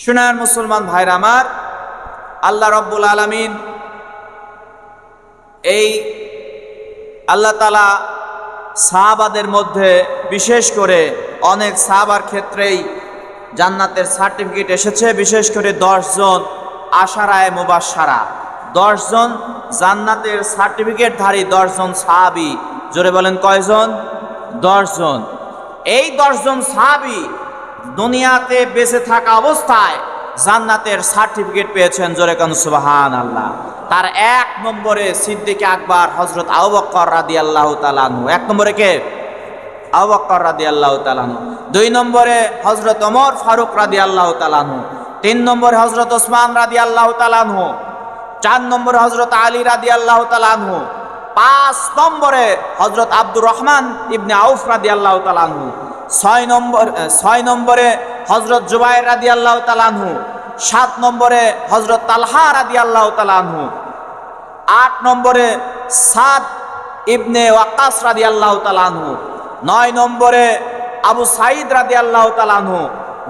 সোনার মুসলমান ভাইরা আমার, আল্লাহ রব্বুল আলামিন এই আল্লাহ তাআলা সাহাবাদের মধ্যে বিশেষ করে অনেক সাহাবার ক্ষেত্রেই জান্নাতের সার্টিফিকেট এসেছে। বিশেষ করে 10 জন আশারায়ে মুবাশশারা, 10 জন জান্নাতের সার্টিফিকেটধারী 10 জন সাহাবী। জোরে বলেন কয়জন? 10 জন। এই 10 জন সাহাবী দুনিয়াতে বেঁচে থাকা অবস্থায় জান্নাতের সার্টিফিকেট পেয়েছেন। জোরে কান সুবহানাল্লাহ। তার 1 নম্বরে সিদ্দিক আকবর হযরত আবু বকর রাদিয়াল্লাহু তাআলা আনহু। 1 নম্বরে কে? আবু বকর রাদিয়াল্লাহু তাআলা আনহু। 2 নম্বরে হযরত ওমর ফারুক রাদিয়াল্লাহু তাআলা আনহু। 3 নম্বরে হযরত ওসমান রাদিয়াল্লাহু তাআলা আনহু। 4 নম্বরে হযরত আলী রাদিয়াল্লাহু তাআলা আনহু। 5 নম্বরে হযরত আব্দুর রহমান ইবনে আউফ রাদিয়াল্লাহু তাআলা আনহু। 6 নম্বরে হযরত জুবাইর রাদিয়াল্লাহু তাআলা আনহু। 7 নম্বরে হযরত তালহা রাদিয়াল্লাহু তাআলা আনহু। 8 নম্বরে সাদ ইবনে ওয়াক্কাস রাদিয়াল্লাহু তাআলা আনহু। 9 নম্বরে আবু সাঈদ রাদিয়াল্লাহু তাআলা আনহু।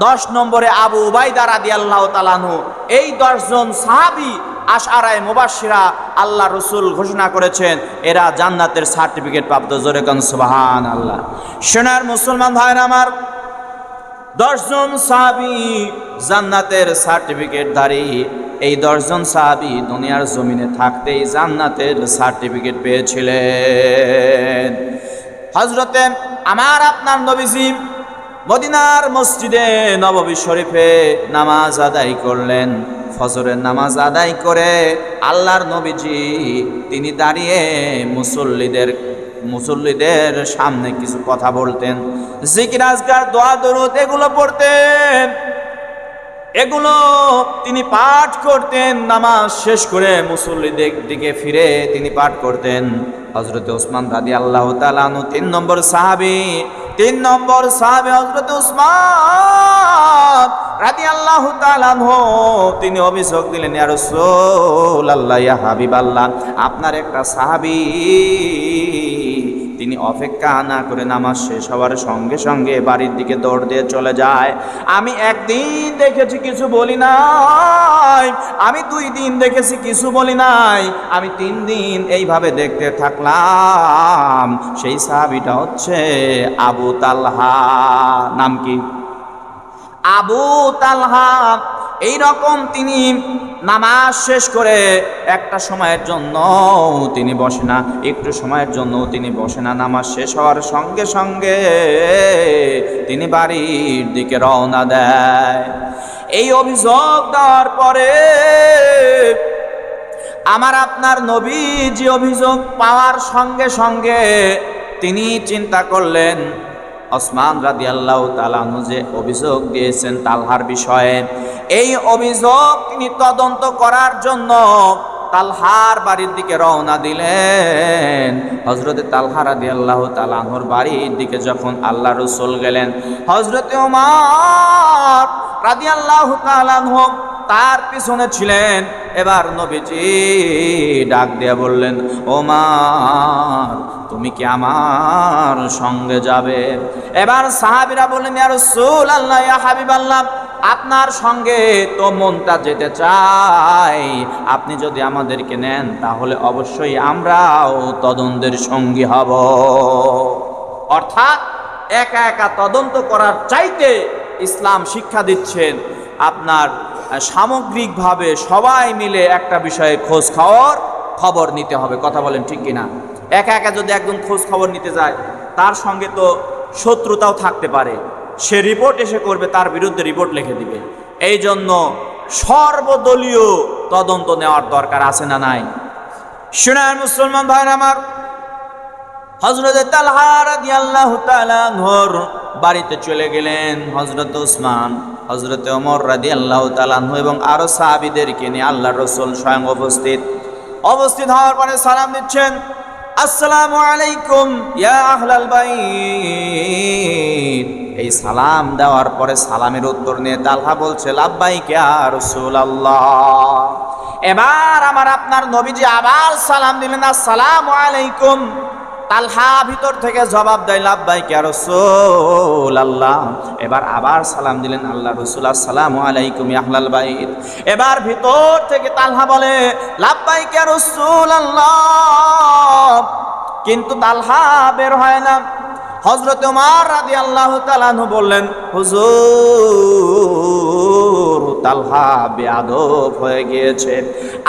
10 নম্বরে আবু উবাইদা রাদিয়াল্লাহু তাআলা আনহু। এই 10 জন সাহাবী আশআরায়ে মুবাশশিরা আল্লাহ রাসূল ঘোষণা করেছেন এরা জান্নাতের সার্টিফিকেট প্রাপ্ত। জোরে কান সুবহানাল্লাহ। সোনার মুসলমান ভাইরা আমার, 10 জন সাহাবী জান্নাতের সার্টিফিকেটধারী। এই 10 জন সাহাবী দুনিয়ার জমিনে থাকতেই জান্নাতের সার্টিফিকেট পেয়েছিলেন। হযরতে আমার আপনার নবীজি মদিনার মসজিদে নববী শরীফে নামাজ আদায় করলেন। ফজরের নামাজ আদায় করে আল্লাহর নবীজি তিনি দাঁড়িয়ে মুসল্লিদের সামনে কিছু কথা বলতেন, জিকির আজকার দোয়া দরুদ এগুলো পড়তেন, এগুলো তিনি পাঠ করতেন। নামাজ শেষ করে মুসল্লিদের দিকে ফিরে তিনি পাঠ করতেন। হযরত ওসমান রাদিয়াল্লাহু তাআলা আনহু 3 নম্বর সাহাবী হযরত ওসমান রাদিয়াল্লাহু তাআলা আনহু তিনি অভিযোগ দিলেন, ইয়া রাসূলুল্লাহ, ইয়া হাবিবাল্লাহ, আপনার একটা সাহাবী তিনি অপেক্ষা না করে নামাজ শেষ হওয়ার সঙ্গে সঙ্গে বাড়ির দিকে দৌড় দিয়ে চলে যায়। আমি 1 দিন দেখেছি কিছু বলি নাই, আমি 2 দিন দেখেছি কিছু বলি নাই, আমি 3 দিন এইভাবে দেখতে থাকলাম। সেই সাহাবীটা হচ্ছে আবু তালহা। নাম কি? আবু তালহা। এই রকম তিনি নামাজ শেষ করে একটা সময়ের জন্য তিনি বসে না, একটু সময়ের জন্য তিনি বসে না। নামাজ শেষ হওয়ার সঙ্গে সঙ্গে তিনি বাড়ির দিকে রওনা দেয়। এই অভিযোগ দেওয়ার পরে আমার আপনার নবীজি অভিযোগ পাওয়ার সঙ্গে সঙ্গে তিনি চিন্তা করলেন, ওসমান রাদিয়াল্লাহু তাআলা আনহু যে অভিযোগ দিয়েছেন তালহার বিষয়ে, এই অভিযোগ তিনি তদন্ত করার জন্য তালহার বাড়ির দিকে রওনা দিলেন। হযরতে তালহা রাদিয়াল্লাহু তাআলা আনহুর বাড়ির দিকে যখন আল্লাহ রাসূল গেলেন, হযরতে ওমর রাদিয়াল্লাহু তাআলা আনহু তার পিছনে ছিলেন। এবার নবীজি ডাক দিয়ে বললেন, ওমর, তুমি কি আমার সঙ্গে যাবে? এবার সাহাবীরা বললেন, ইয়া রাসূলুল্লাহ, ইয়া হাবিবাল্লাহ, আপনার সঙ্গে তো মনটা যেতে চাই, আপনি যদি আমাদেরকে নেন তাহলে অবশ্যই আমরাও তদন্তের সঙ্গী হব। অর্থাৎ একা একা তদন্ত করার চাইতে ইসলাম শিক্ষা দিচ্ছেন আপনার সামগ্রিকভাবে সবাই মিলে একটা বিষয়ে খবর নিতে হবে। কথা বলেন ঠিক কিনা? একা একা যদি একজন খোঁজ খবর নিতে যায় তার সঙ্গে তো শত্রুতাও থাকতে পারে, সে রিপোর্ট এসে করবে, তার বিরুদ্ধে রিপোর্ট লিখে দিবে। এই জন্য সর্বদলীয় তদন্ত নেওয়ার দরকার আছে না নাই? সোনার মুসলমান ভাইরা আমার, হযরত তালহা রাদিয়াল্লাহু তাআলা আনহুর বাড়িতে চলে গেলেন। হযরত ওসমান, হযরত ওমর রাদিয়াল্লাহু তাআলা আনহু এবং আরো সাহাবীদেরকে নিয়ে আল্লাহর রাসূল স্বয়ং উপস্থিত হওয়ার পরে সালাম দিচ্ছেন, আসসালামু আলাইকুম ইয়া আহলাল বাইত। এই সালাম দেওয়ার পরে সালামের উত্তর নিয়ে তালহা বলছে, লাব্বাইক ইয়া রাসূলুল্লাহ। এবার আমার আপনার নবীজি আবার সালাম দিলেন, আসসালামু আলাইকুম। তালহা ভিতর থেকে জবাব দেয় লাব্বাইকা ইয়া রাসূলুল্লাহ। এবার আবার সালাম দিলেন আল্লাহ রাসূল, আসসালামু আলাইকুম ইয়া আহলাল বাইত। এবার ভিতর থেকে তালহা বলে লাব্বাইকা ইয়া রাসূলুল্লাহ, কিন্তু তালহা বের হয় না। হযরত ওমর রাদিয়াল্লাহু তাআলা আনহু বললেন, হুজুর তালহা বেয়াদব হয়ে গিয়েছে,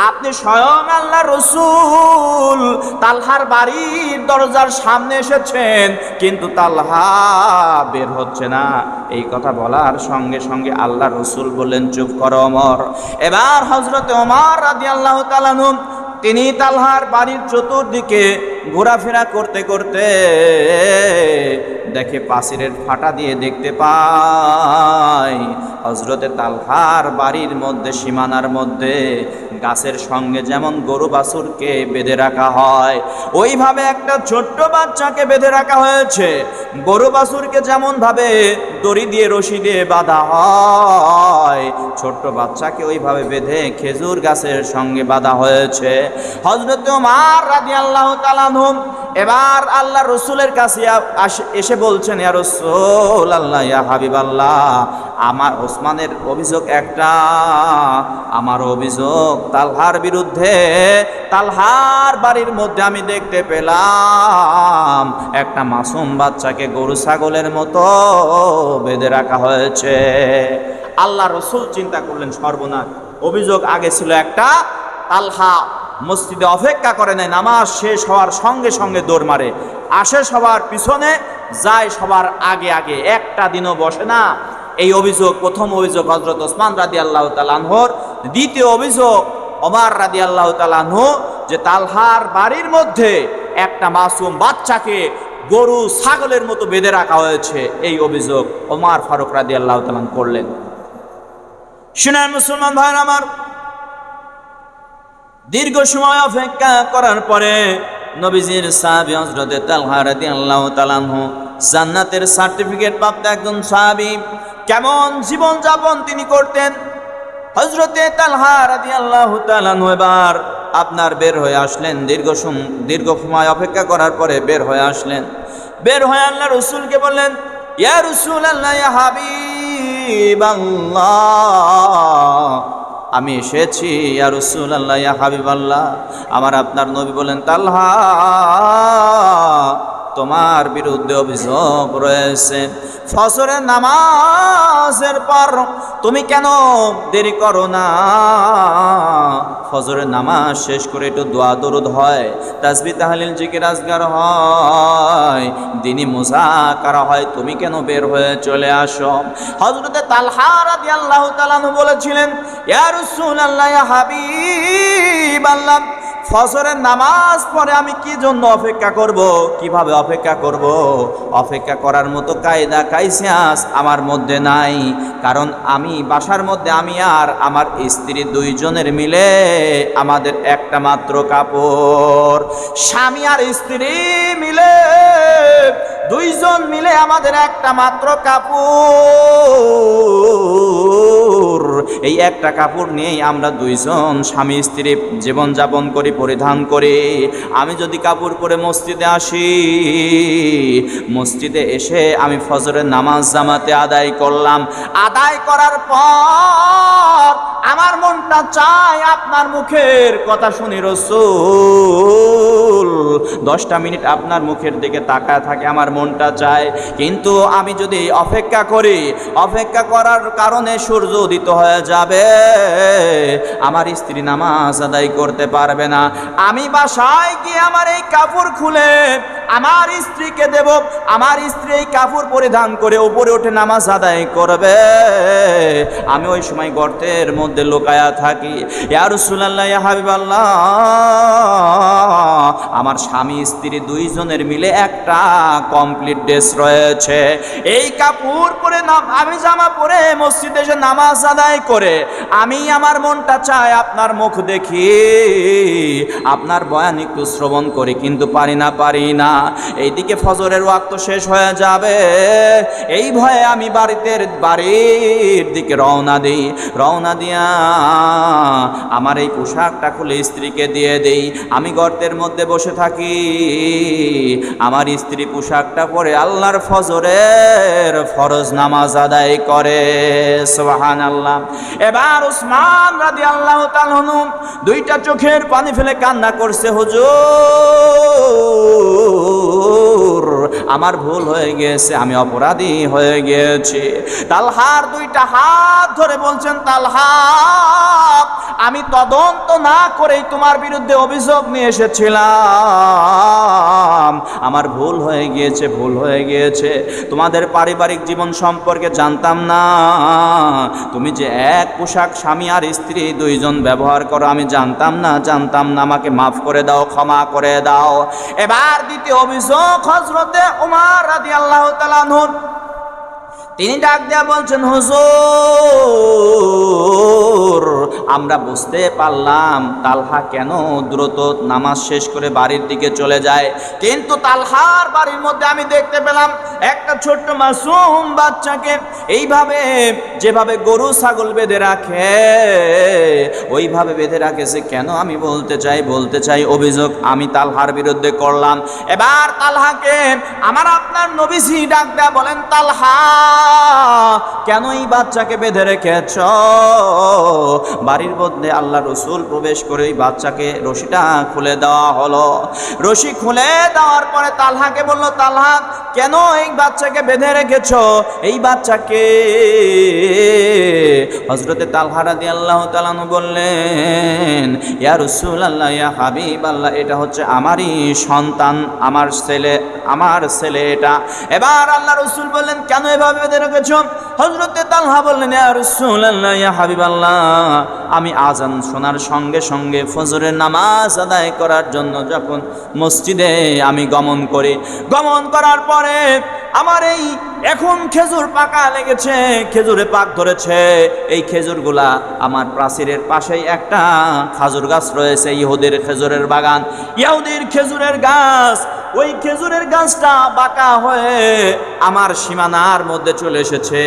আপনি স্বয়ং আল্লাহ রাসূল তালহার বাড়ির দরজার সামনে এসেছেন, কিন্তু তালহা বের হচ্ছে না। এই কথা বলার সঙ্গে সঙ্গে আল্লাহ রাসূল বললেন, চুপ করো ওমর। এবার হযরত ওমর রাদিয়াল্লাহু তাআলা আনহু তিনি তালহার বাড়ির চতুর্দিকে ঘোরাফেরা করতে করতে দেখে পাচিরের ফাটা দিয়ে দেখতে পায় হযরতে তালহার বাড়ির মধ্যে, সীমানার মধ্যে গাছের সঙ্গে যেমন গরু বাছুরকে বেঁধে রাখা হয়, ওইভাবে একটা ছোট্ট বাচ্চাকে বেঁধে রাখা হয়েছে। গরু বাছুরকে যেমন ভাবে দড়ি দিয়ে রশি দিয়ে বাঁধা হয়, ছোট্ট বাচ্চাকে ওইভাবে বেঁধে খেজুর গাছের সঙ্গে বাঁধা হয়েছে। হযরত ওমর রাদিয়াল্লাহু তাআলা আনহু এবার আল্লাহ রসুলের কাছে এসে বলছেন, ইয়া রাসূলুল্লাহ, ইয়া হাবিবাল্লাহ, আমার ওসমানের অভিযোগ একটা, আমার অভিযোগ তালহার বিরুদ্ধে। তালহার বাড়ির মধ্যে আমি দেখতে পেলাম একটা মাসুম বাচ্চাকে গরু ছাগলের মতো বেঁধে রাখা হয়েছে। আল্লাহ রসুল চিন্তা করলেন, সর্বনাশ, অভিযোগ আগে ছিল একটা, তালহা মসজিদে অপেক্ষা করে নাই, নামাজ শেষ হওয়ার সঙ্গে সঙ্গে দৌড় মারে, আসে সবার পিছনে, যায় সবার আগে আগে, একটা দিনও বসে না। এই অভিযোগ, প্রথম অভিযোগ হযরত ওসমান রাদিয়াল্লাহু তাআলা আনহুর। দ্বিতীয় অভিযোগ ওমর রাদিয়াল্লাহু তাআলা আনহু, যে তালহার বাড়ির মধ্যে একটা মাসুম বাচ্চাকে গরু ছাগলের মতো বেঁধে রাখা হয়েছে, এই অভিযোগ ওমর ফারুক রাদিয়াল্লাহু তাআলা করলেন। শুনেন মুসলমান ভাই আমার, দীর্ঘ সময় অপেক্ষা করার পরে নবীজির সাহাবী হযরত তালহা রাদিয়াল্লাহু তাআলা আনহু, জান্নাতের সার্টিফিকেট প্রাপ্ত একজন সাহাবী, কেমন জীবন যাপন তিনি করতেন। হযরত তালহা রাদিয়াল্লাহু তাআলা আনহু এবার আপনার বের হয়ে আসলেন, দীর্ঘ সময় অপেক্ষা করার পরে বের হয়ে আসলেন। বের হয়ে আল্লাহ রাসূলকে বললেন, ইয়া রাসূলুল্লাহ, ইয়া হাবিবাল্লাহ, আমি এসেছি। ইয়া রাসূলুল্লাহ, ইয়া হাবিবাল্লাহ, আমার আপনার নবী বলেন, তালহা তোমার বিরুদ্ধে অভিযোগ রয়েছে। ফজরের নামাজের পর তুমি কেন দেরি করো না? ফজরের নামাজ শেষ করে একটু দোয়া দরুদ হয়, তাসবিহ তাহলিল জিকির আজকার হয়, দিনী মুযাকারা হয়, তুমি কেন বের হয়ে চলে আসো? হযরত তালহা রাদিয়াল্লাহু তাআলা বলেছিলেন, ইয়া রাসূলুল্লাহ, ইয়া হাবিবাল্লাহ, ফজরের নামাজ পরে আমি কি জন্য অপেক্ষা করব? কিভাবে অপেক্ষা করব? অপেক্ষা করার মতো কায়দা কাইসিয়াস আমার মধ্যে নাই, কারণ আমি বাসার মধ্যে আমি আর আমার স্ত্রী দুইজনের মিলে আমাদের একটা মাত্র কাপড়, স্বামী আর স্ত্রী মিলে দুইজন মিলে আমাদের একটা মাত্র কাপড়, এই একটা কাপড় নিয়েই আমরা দুইজন স্বামী স্ত্রী জীবন যাপন করি, পরিধান করি। আমি যদি কাপড় পরে মসজিদে আসি, মসজিদে এসে আমি ফজরের নামাজ জামাতে আদায় করলাম, আদায় করার পর আমার মনটা চায় আপনার মুখের কথা শুনি রাসূল, 10টা মিনিট আপনার মুখের দিকে তাকায় থাকে আমার মনটা চায়। কিন্তু আমি যদি অপেক্ষা করি, অপেক্ষা করার কারণে সূর্য উদিত হয়ে যাবে, আমার স্ত্রী নামাজ আদায় করতে পারবে না। আমি বাসায় গিয়ে আমার এই কাপড় খুলে আমার স্ত্রীকে দেব, আমার স্ত্রী এই কাপড় পরিধান করে উপরে উঠে নামাজ আদায় করবে, আমি ওই সময় গর্তের মধ্যে লুকায়া থাকি। ইয়া রাসূলুল্লাহ, ইয়া হাবিবাল্লাহ, আমার স্বামী স্ত্রী দুইজনের মিলে একটা কমপ্লিট ড্রেস রয়েছে, এই কাপড় পরে আমি জামা পরে মসজিদে এসে নামাজ আদায় করে আমি আমার মনটা চায় আপনার মুখ দেখি, আপনার বয়ান একটু শ্রবণ করি, কিন্তু পারি না। এইদিকে ফজরের ওয়াক্ত শেষ হয়ে যাবে, এই ভয়ে আমি বাড়ির দিকে রওনা দিই। রওনা দিয়া আমার এই পোশাকটা খুলে স্ত্রীকে দিয়ে দেই। আমি গর্তের মধ্যে বসে থাকি, আমার স্ত্রী পোশাকটা পরে আল্লাহর ফজরের ফরজ নামাজ আদায় করে। সুবহানাল্লাহ। এবার উসমান রাদিয়াল্লাহু তাআলা আনহু দুইটা চোখের পানি ফেলে কান্না করছে, হুজুর আমার ভুল হয়ে গেছে, আমি অপরাধী হয়ে গিয়েছি। তালহার দুইটা হাত ধরে বলছেন, তালহা আমি তদন্ত না করেই তোমার বিরুদ্ধে অভিযোগ নিয়ে এসেছিলাম, আমার ভুল হয়ে গিয়েছে, ভুল হয়ে গিয়েছে। তোমাদের পারিবারিক জীবন সম্পর্কে জানতাম না, তুমি যে এক পোশাক স্বামী আর স্ত্রী দুইজন ব্যবহার করো আমি জানতাম না, আমাকে মাফ করে দাও, ক্ষমা করে দাও। এবার দ্বিতীয় অভিযোগ হযরতে ওমর রাদিয়াল্লাহু তাআলা আনহু, তিনি ডাক দেয়া বলছেন, হুজুর আমরা বুঝতে পারলাম তালহা কেন দ্রুত নামাজ শেষ করে বাড়ির দিকে চলে যায়, কিন্তু তালহার বাড়ির মধ্যে আমি দেখতে পেলাম একটা ছোট্ট মাসুম বাচ্চাকে এইভাবে যেভাবে গরু ছাগল বেঁধে রাখে ওইভাবে বেঁধে রাখেছে কেন। আমি বলতে চাই অভিযোগ আমি তালহার বিরুদ্ধে করলাম। এবার তালহাকে আমার আপনার নবীজি ডাক দেয়া বলেন, তালহা কেন এই বাচ্চাকে বেঁধে রেখেছ? বাড়ির মধ্যে আল্লাহ রসুল প্রবেশ করে এই বাচ্চাকে রশিটা খুলে দেওয়া হলো। রশি খুলে দেওয়ার পরে তালহাকে বলল, তালহা কেন এই বাচ্চাকে বেঁধে রেখেছ? এই বাচ্চাকে হযরতে তালহা রাদিয়াল্লাহু তাআলা বললেন, ইয়া রাসূলুল্লাহ, ইয়া হাবিবাল্লাহ, এটা হচ্ছে আমারই সন্তান, আমার ছেলে এটা। এবার আল্লাহ রসুল বললেন, কেন এভাবে বেঁধে রেখেছ? হযরতে তালহা বললেন, ইয়া রাসূলুল্লাহ, ইয়া হাবিবাল্লাহ, আমি আজান শোনার সঙ্গে সঙ্গে ফজরের নামাজ আদায় করার জন্য যখন মসজিদে আমি গমন করার পরে আমার এই এখন খেজুর পাকা লেগেছে, খেজুরে পাক ধরেছে। এই খেজুরগুলা আমার প্রাচীরের পাশেই একটা খেজুর গাছ রয়েছে, ইহুদির খেজুরের বাগান, ইহুদির খেজুরের গাছ। ওই খেজুরের গাছটা বাঁকা হয়ে আমার সীমানার মধ্যে চলে এসেছে,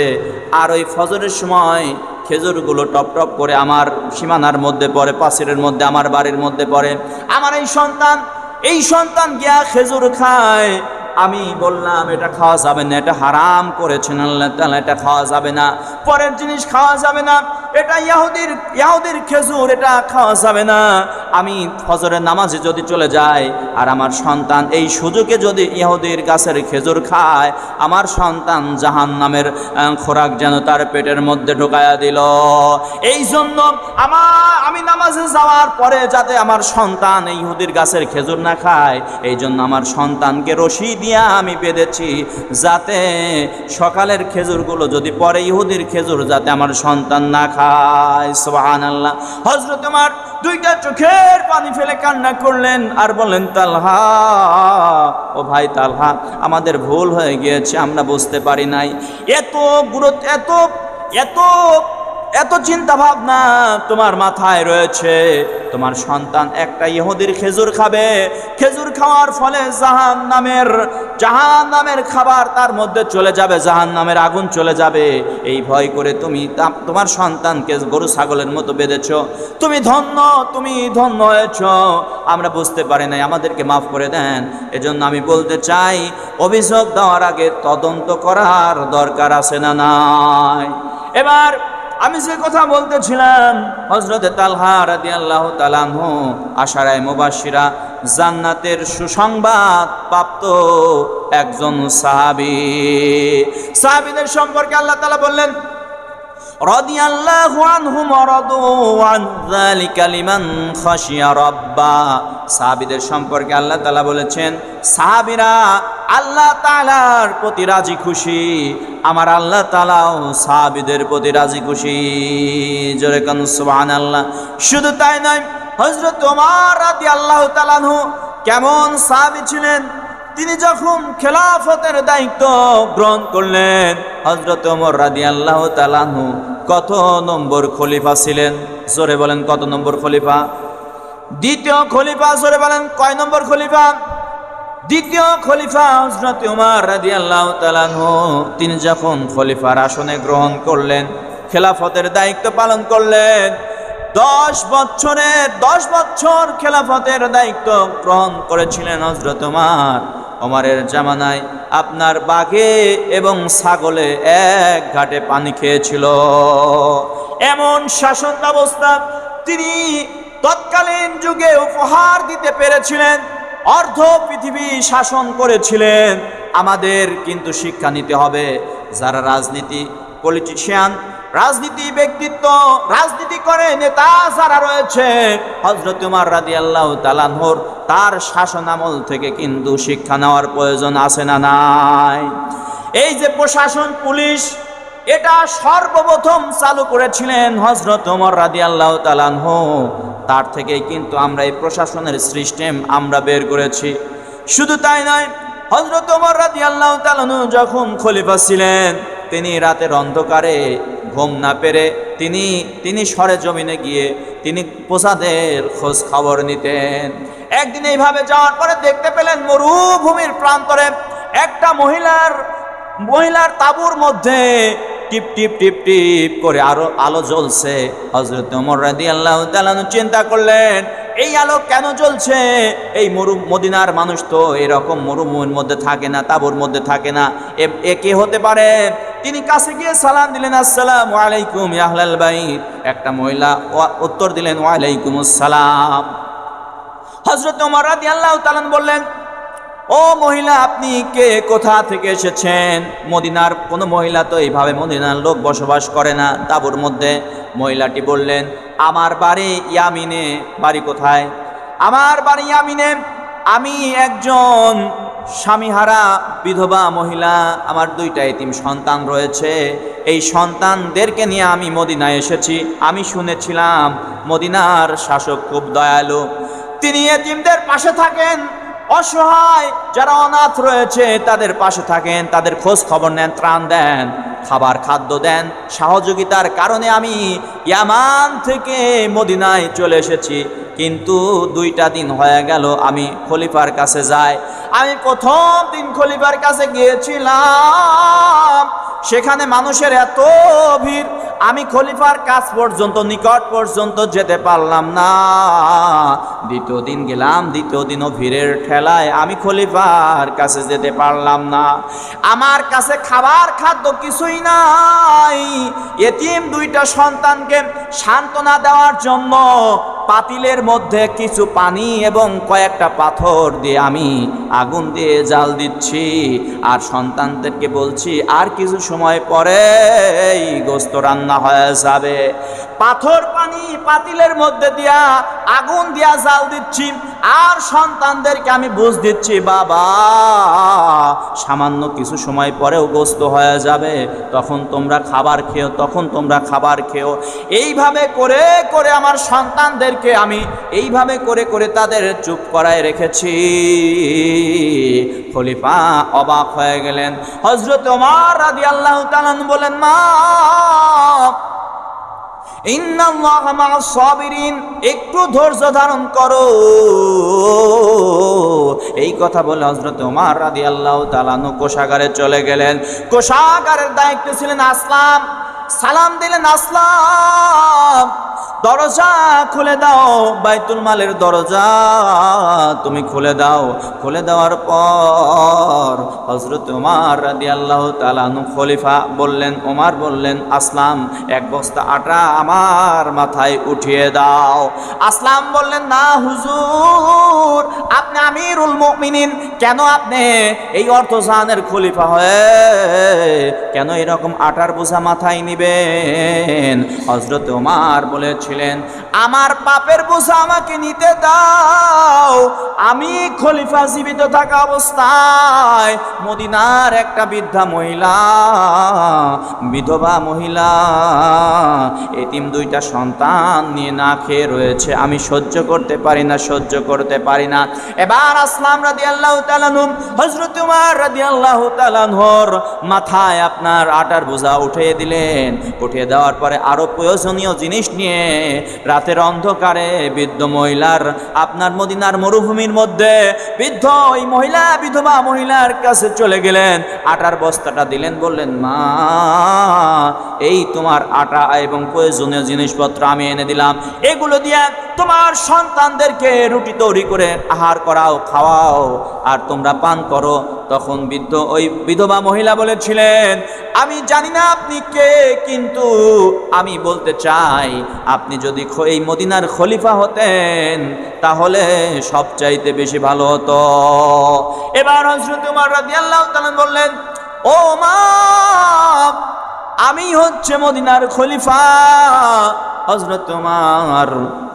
আর ওই ফজরের সময় খেজুরগুলো টপ টপ করে আমার সীমানার মধ্যে পড়ে, প্রাচীরের মধ্যে, আমার বাড়ির মধ্যে পড়ে। আমার এই সন্তান গিয়া খেজুর খায়। আমি বললাম এটা খাওয়া যাবে না, এটা হারাম করেছেন আল্লাহ তাআলা, এটা খাওয়া যাবে না, পরের জিনিস খাওয়া যাবে না, এটা ইহুদির খেজুর, এটা খাওয়া যাবে না। আমি ফজরের নামাজে যদি চলে যাই আর আমার সন্তান এই সুযোগে যদি ইহুদির গাছের খেজুর খায়, আমার সন্তান জাহান্নামের খোরাক যেন তার পেটের মধ্যে ঢোকায়া দিল। এই জন্য আমি নামাজে যাওয়ার পরে যাতে আমার সন্তান এই ইহুদির গাছের খেজুর না খায়, এই জন্য আমার সন্তানকে রশি দিয়া আমি বেঁধেছি, যাতে সকালের খেজুরগুলো যদি পরে ইহুদির খেজুর যাতে আমার সন্তান না খায়। সুবহানাল্লাহ। হযরত ওমর দুইটা চোখের পানি ফেলে কান্না করলেন আর বললেন, তালহা, ও ভাই তালহা, আমাদের ভুল হয়ে গিয়েছে, আমরা বুঝতে পারি নাই। এত গুরুত্ব, এত চিন্তা ভাবনা তোমার মাথায় রয়েছে, তোমার সন্তান একটা ইহুদির খেজুর খাবে, খেজুর খাওয়ার ফলে জাহান্নামের খাবার তার মধ্যে চলে যাবে, জাহান্নামের আগুন চলে যাবে। এই ভয় করে তুমি তোমার সন্তানকে গরু ছাগলের মতো বেঁধেছো। তুমি ধন্য হয়েছ, আমরা বুঝতে পারি নাই, আমাদেরকে মাফ করে দেন। এজন্য আমি বলতে চাই, অভিযোগ দেওয়ার আগে তদন্ত করার দরকার আছে না নাই? এবার আমি যে কথা বলতেছিলাম, হযরতে তালহা রাদিয়াল্লাহু তাআলা আনহু আশারায়ে মুবাশশিরা, জান্নাতের সুসংবাদ প্রাপ্ত একজন সাহাবীদের সম্পর্কে আল্লাহ তাআলা বললেন, রাদিয়াল্লাহু আনহুম ওয়া রাদু আন যালিকা লিমান খাশিয়া রাব্বা। সাহাবীদের সম্পর্কে আল্লাহ তাআলা বলেছেন, সাহাবীরা আল্লাহ তাআলার প্রতি রাজি খুশি, আমার আল্লাহ তাআলাও সাহাবীদের প্রতি রাজি খুশি। জোরে কান সুবহানাল্লাহ। শুধু তাই নয়, হযরত ওমর রাদিয়াল্লাহু তাআলা আনহু কেমন সাহাবী ছিলেন, তিনি যখন খেলাফতের দায়িত্ব গ্রহণ করলেন, হযরত ওমর রাদিয়াল্লাহু তাআলা আনহু কত নম্বর খলিফা ছিলেন? জোরে বলেন, কত নম্বর খলিফা? দ্বিতীয় খলিফা। জোরে বলেন, কয় নম্বর খলিফা? দ্বিতীয় খলিফা হযরত ওমর রাদিয়াল্লাহু তাআলা আনহু, তিনি যখন খলিফার আসনে গ্রহণ করলেন, খেলাফতের দায়িত্ব পালন করলেন, 10 বছর খেলাফতের দায়িত্ব গ্রহণ করেছিলেন হযরত ওমর। ওমরের জামানায় আপনার বাঘে এবং ছাগলে এক ঘাটে পানি খেয়েছিল। এমন শাসন ব্যবস্থা তিনি তৎকালীন যুগে উপহার দিতে পেরেছিলেন, অর্ধ পৃথিবী শাসন করেছিলেন। আমাদের কিন্তু শিক্ষা নিতে হবে, যারা রাজনীতি পলিটিশিয়ান, রাজনীতি ব্যক্তিত্ব, রাজনীতি করে নেতা যারা রয়েছে, হযরত ওমর রাদিয়াল্লাহু তাআলা আনহুর তার শাসন আমল থেকে কিন্তু শিক্ষা নেওয়ার প্রয়োজন আছে না নাই? এই যে প্রশাসন, পুলিশ, এটা সর্বপ্রথম চালু করেছিলেন হযরত ওমর রাদিয়াল্লাহু তাআলা আনহু। তার থেকেই কিন্তু আমরা এই প্রশাসনের সিস্টেম আমরা বের করেছি। শুধু তাই নয়, হযরত ওমর রাদিয়াল্লাহু তাআলা আনহু যখন খলিফা ছিলেন, তিনি রাতের অন্ধকারে ঘুম না পেরে তিনি সরেজমিনে গিয়ে তিনি প্রজাদের খোঁজ খবর নিতেন। একদিন এইভাবে যাওয়ার পরে দেখতে পেলেন মরুভূমির প্রান্তরে একটা মহিলার তাঁবুর মধ্যে টিপ টিপ টিপ টিপ করে আলো জ্বলছে। হযরত ওমর রাদিয়াল্লাহু তাআলা চিন্তা করলেন, এই আলো কেন জ্বলছে? এই মদিনার মানুষ তো এরকম মরুভূমির মধ্যে থাকে না, তাঁবুর মধ্যে থাকে না, এ কে হতে পারে? তিনি কাছে গিয়ে সালাম দিলেন, আসসালামু আলাইকুম ইয়া আহলাল বাইত। একটা মহিলা উত্তর দিলেন, ওয়া আলাইকুমুস সালাম। হযরত ওমর রাদিয়াল্লাহু তাআলা বললেন, ও মহিলা, আপনি কে, কোথা থেকে এসেছেন? মদিনার কোনো মহিলা তো এইভাবে মদিনার লোক বসবাস করে না তাঁবুর মধ্যে। মহিলাটি বললেন, আমার বাড়ি ইয়ামিনে। বাড়ি কোথায়? আমার বাড়ি ইয়ামিনে। আমি একজন স্বামীহারা বিধবা মহিলা, আমার 2টা এতিম সন্তান রয়েছে। এই সন্তানদেরকে নিয়ে আমি মদিনায় এসেছি। আমি শুনেছিলাম মদিনার শাসক খুব দয়ালু, তিনি এতিমদের পাশে থাকেন, অসহায় যারা অনাথ রয়েছে তাদের পাশে থাকেন, তাদের খোঁজ খবর নেন, ত্রাণ দেন, খাবার খাদ্য দেন। সহযোগিতার কারণে আমি ইয়ামান থেকে মদিনায় চলে এসেছি। কিন্তু 2টা দিন হয়ে গেল আমি খলিফার কাছে যাই। আমি প্রথম দিন খলিফার কাছে গিয়েছিলাম, সেখানে মানুষের এত ভিড়, আমি খলিফার কাছ পর্যন্ত, নিকট পর্যন্ত যেতে পারলাম না। দ্বিতীয় দিন গেলাম, দ্বিতীয় দিনও ভিড়ের ঠেলায় আমি খলিফার কাছে যেতে পারলাম না। আমার কাছে খাবার খাদ্য কিছুই নাই। এতিম 2টা সন্তানকে সান্ত্বনা দেওয়ার জন্য পাতিলের মধ্যে কিছু পানি এবং কয়েকটা পাথর দিয়ে আমি আগুন দিয়ে জাল দিচ্ছি, আর সন্তানদেরকে বলছি আর কিছু সময় পরে এই গোস্ত রান্না হয়ে যাবে। পাথর পানি পাতিলের মধ্যে দিয়া আগুন দিয়া জাল দিচ্ছি, আর সন্তানদেরকে আমি বুঝ দিচ্ছি, বাবা সামান্য কিছু সময় পরেও গোস্ত হয়ে যাবে, তখন তোমরা খাবার খেও, তখন তোমরা খাবার খেও। এইভাবে করে করে আমার সন্তানদেরকে আমি এইভাবে করে করে তাদের চুপ করায় রেখেছি। খলিফা অবাক হয়ে গেলেন। হযরত ওমর রাদিয়াল্লাহু তাআলা বলেন, মা ইন্নাল্লাহা মা'আস সাবিরিন, একটু ধৈর্য ধারণ করো। এই কথা বলে হযরত ওমর রাদিয়াল্লাহু তাআলা কোষাগারে চলে গেলেন। কোষাগারের দায়িত্বে ছিলেন আসলাম। সালাম দিলেন, আসলাম দরজা খুলে দাও, বাইতুল মালের দরজা তুমি খুলে দাও। খুলে দেওয়ার পর হযরত ওমর রাদিয়াল্লাহু তাআলা খলিফা বললেন, ওমর বললেন, আসলাম 1 বস্তা আটা আমার মাথায় উঠিয়ে দাও। আসলাম বললেন, না হুজুর, আপনি আমিরুল মুমিনিন, কেন আপনি এই অর্থজাহানের খলিফা হয়ে কেন এরকম আটার বোঝা মাথায় নিবেন? হযরত ওমর বলেছিলেন, আমার পাপের বোঝা আমাকে নিতে দাও। আমি খলিফা জীবিত থাকা অবস্থায় মদিনার একটা বৃদ্ধা মহিলা, বিধবা মহিলা, এতিম 2টা সন্তান নিয়ে না খেয়ে রয়েছে, আমি সহ্য করতে পারি না, সহ্য করতে পারি না। এবার আসলাম রাদিয়াল্লাহু তাআলা হযরত ওমর রাদিয়াল্লাহু তাআলার মাথায় আপনার আটার বোঝা উঠিয়ে দিলেন। উঠিয়ে দেওয়ার পরে আরো প্রয়োজনীয় জিনিস নিয়ে রাতের অন্ধকারে বৃদ্ধ মহিলার আপনার মদিনার মরুভূমির মধ্যে বৃদ্ধ ওই মহিলা বিধবা মহিলার কাছে চলে গেলেন, আটার বস্তাটা দিলেন, বললেন মা এই তোমার আটা এবং প্রয়োজনীয় জিনিসপত্র আমি এনে দিলাম, এগুলো দিয়ে তোমার সন্তানদেরকে রুটি তৈরি করে আহার করাও, খাওয়াও, আর তোমরা পান করো। তখন ওই বিধবা মহিলা বলেছিলেন, আমি জানি না আপনি কে, কিন্তু আমি বলতে চাই আপনি যদি এই মদিনার খলিফা হতেন তাহলে সবচাইতে বেশি ভালো হতো। এবার হযরত ওমর রাদিয়াল্লাহু তাআলা বললেন, ও মা আমি হচ্ছে মদিনার খলিফা হযরত ওমর,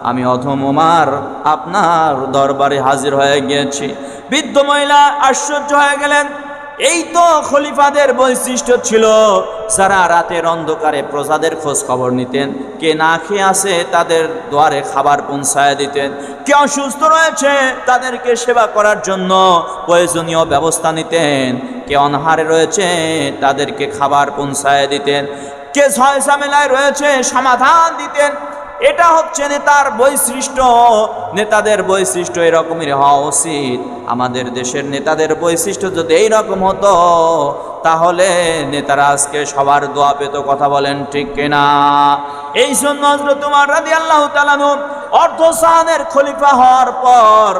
আমি অধম ওমর আপনার দরবারে হাজির হয়ে গিয়েছি। বৃদ্ধ মহিলা আশ্চর্য হয়ে গেলেন। এই তো খলিফাদের বৈশিষ্ট্য ছিল, যারা রাতের অন্ধকারে প্রজাদের খোঁজ খবর নিতেন, কে না খেয়ে আছে তাদের দুয়ারে খাবার পৌঁছায় দিতেন, কে অসুস্থ রয়েছে তাদেরকে সেবা করার জন্য প্রয়োজনীয় ব্যবস্থা নিতেন, কে অনাহারে রয়েছে তাদেরকে খাবার পৌঁছায় দিতেন, কে ঝয় ঝামেলায় রয়েছে সমাধান দিতেন। এটা হচ্ছে নেতার বৈশিষ্ট্য। নেতাদের বৈশিষ্ট্য এরকমই হওয়া উচিত। আমাদের দেশের নেতাদের বৈশিষ্ট্য যদি এইরকম হতো তাহলে নেতারা আজকে সবার দোয়া পেত। কথা বলেন ঠিক কিনা? এই জন্য হযরত ওমর রাদিয়াল্লাহু তাআলা অর্ধশানের খলিফা হওয়ার পর,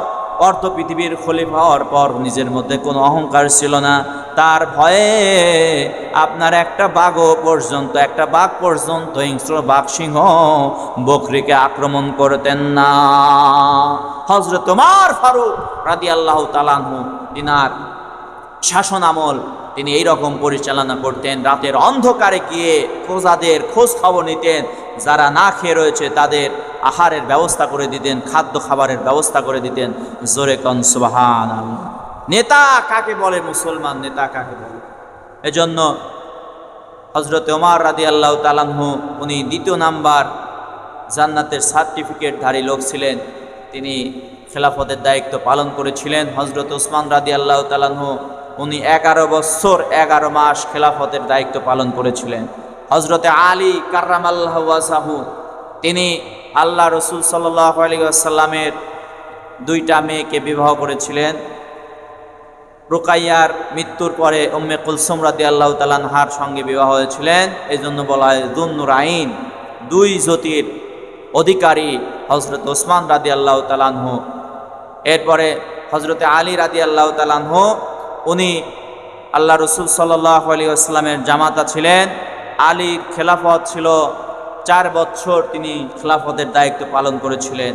অর্ধ পৃথিবীর খলিফা হওয়ার পর নিজের মধ্যে কোনো অহংকার ছিল না। তার ভয়ে আপনার একটা বাঘ পর্যন্ত হিংস্র বাঘ সিংহ বকরিকে আক্রমণ করতেন না। হযরত ওমর ফারুক রাদিয়াল্লাহু তাআলা আনহু তিনার শাসন আমল তিনি এইরকম পরিচালনা করতেন। রাতের অন্ধকারে গিয়ে প্রজাদের খোঁজ খবর নিতেন, যারা না খেয়ে রয়েছে তাদের আহারের ব্যবস্থা করে দিতেন, খাদ্য খাবারের ব্যবস্থা করে দিতেন। জোরে কোন সুবহানাল্লাহ। নেতা কাকে বলে? মুসলমান নেতা কাকে বলে? এজন্য হযরত ওমর রাদিয়াল্লাহু তাআলা আনহু উনি দ্বিতীয় নাম্বার জান্নাতের সার্টিফিকেটধারী লোক ছিলেন। তিনি খেলাফতের দায়িত্ব পালন করেছিলেন। হযরত ওসমান রাদিয়াল্লাহু তাআলা আনহু উনি 11 বছর 11 মাস খেলাফতের দায়িত্ব পালন করেছিলেন। হযরতে আলী কাররামাল্লাহু ওয়াজহাহু তিনি আল্লাহ রাসূল সাল্লাল্লাহু আলাইহি ওয়াসাল্লামের 2টা মেয়েকে বিবাহ করেছিলেন। রুকাইয়ার মৃত্যুর পরে উম্মে কুলসুম রাদিয়াল্লাহু তাআলা আনহার সঙ্গে বিবাহ হয়েছিলেন। এই জন্য বলা হয় যুন্নুরাইন, 2 জ্যোতির অধিকারী হযরত ওসমান রাদিয়াল্লাহু তাআলা আনহু। এরপরে হযরতে আলী রাদিয়াল্লাহু তাআলা আনহু উনি আল্লাহ রাসূল সাল্লাল্লাহু আলাইহি ওয়াসাল্লামের জামাতা ছিলেন। আলীর খেলাফত ছিল 4 বছর, তিনি খেলাফতের দায়িত্ব পালন করেছিলেন।